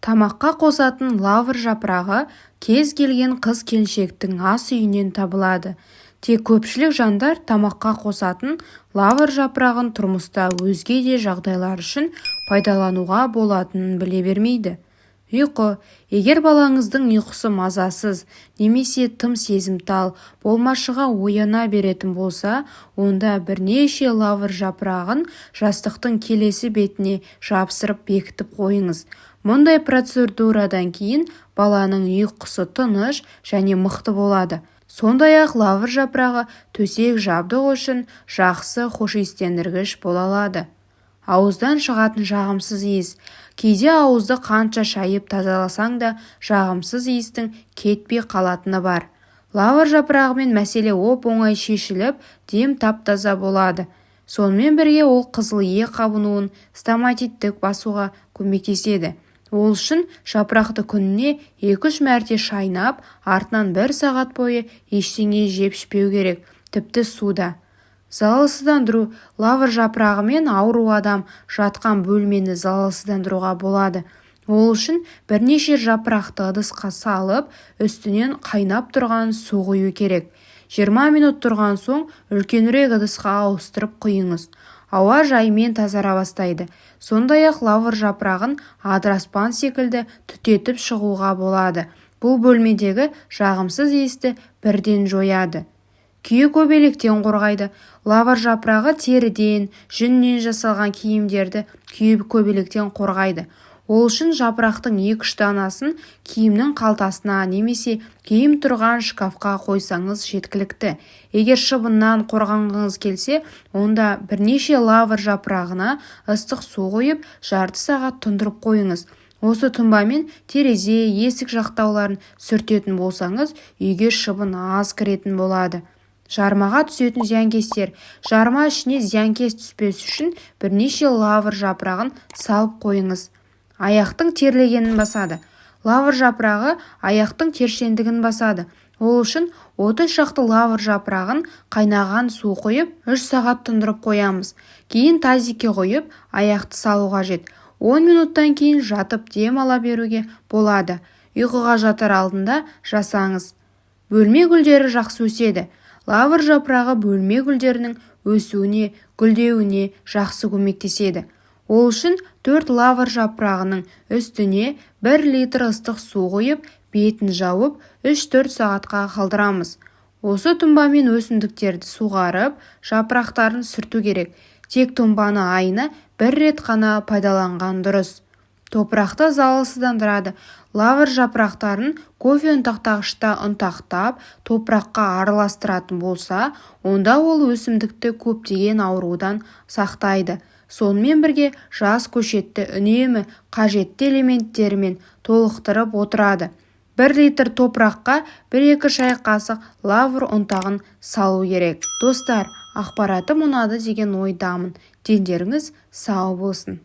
Тамаққа қосатын лавр жапырағы кез келген қыз-келіншектің ас үйінен табылады. Тек көпшілік жандар тамаққа қосатын лавр жапырағын тұрмыста өзге де жағдайлар үшін пайдалануға болатынын біле бермейді. Ұйқы. Егер балаңыздың ұйқысы мазасыз немесе тым сезімтал, болмашыға ояна беретін болса, онда бірнеше лавр жапырағын жастықтың келесі бетіне жапсырып бекітіп қойыңыз. Мұндай процедурадан кейін баланың ұйқысы тыныш және мықты болады. Сондай-ақ лавр жапырағы төсек жабдық үшін жақсы хошиістендіргіш бола алады. Ауыздан шығатын жағымсыз иіс. Кейде ауызды қанша шайып тазаласаң да жағымсыз иістің кетпей қалатыны бар. Лавр жапырағымен мәселе оп-оңай шешіліп, дем тап-таза болады. Сонымен бірге ол қызыл иек қабынуын, стоматиттік басуға көмектеседі. Ол үшін жапырақты күніне 2-3 мәрте шайнап, артынан 1 сағат бойы ештеңе жеп-ішпеу керек, тіпті суда. Залалсыздандыру. Лавр жапырағымен ауру адам жатқан бөлмені залалсыздандыруға болады. Ол үшін бірнеше жапырақты ыдысқа салып, үстінен қайнап тұрған су құю керек. 20 минут тұрған соң үлкенірек ыдысқа ауыстырып құйыңыз. Ауа жайымен тазара бастайды. Сондай-ақ лавр жапырағын адыраспан секілді түтетіп шығуға болады. Бұл бөлмедегі жағымсыз иісті бірден жояды. Күйе көбелектен қорғайды. Лавр жапырағы теріден, жүннен жасалған киімдерді күйе көбелектен қорғайды. Ол үшін жапырақтың 2-3 данасын киімнің қалтасына немесе киім тұрған шкафқа қойсаңыз жеткілікті. Егер шыбыннан қорғанғыңыз келсе, онда бірнеше лавр жапырағына ыстық су құйып, жарты сағат тұндырып қойыңыз. Осы тұнбамен терезе, есік жақтауларын сүртетін болсаңыз, үйге шыбын аз кіретін болады. Жармаға түсетін зиянкестер. Жарма ішіне зиянкес түспес үшін бірнеше лавр жапырағын салып қойыңыз. Аяқтың терлегенін басады. Лавр жапырағы аяқтың тершеңдігін басады. Ол үшін 30 шақты лавр жапырағын қайнаған су құйып, 3 сағат тұндырып қоямыз. Кейін тазикке құйып, аяқты салу қажет. 10 минуттан кейін жатып дем ала беруге болады. Ұйқыға жатар алдында жасаңыз. Бөлме гүлдері жақсы өседі. Лавр жапырағы бөлме гүлдерінің өсуіне, гүлдеуіне жақсы көмектеседі. Ол үшін 4 лавр жапырағының үстіне 1 литр ыстық су құйып, бетін жауып, 3-4 сағатқа қалдырамыз. Осы тұнбамен өсімдіктерді суғарып, жапырақтарын сүрту керек. Тек тұнбаны айына 1 рет қана пайдаланған дұрыс. Топырақты залалсыздандырады. Лавр жапырақтарын кофе ұнтақтағышта ұнтақтап, топыраққа араластыратын болса, онда ол өсімдікті көптеген аурудан сақтайды. Сонымен бірге жас көшетті үнемі қажетті элементтерімен толықтырып отырады. 1 литр топыраққа 1-2 шай қасық лавр ұнтағын салу керек. Достар, ақпаратым ұнады деген ойдамын. Дендеріңіз сау болсын.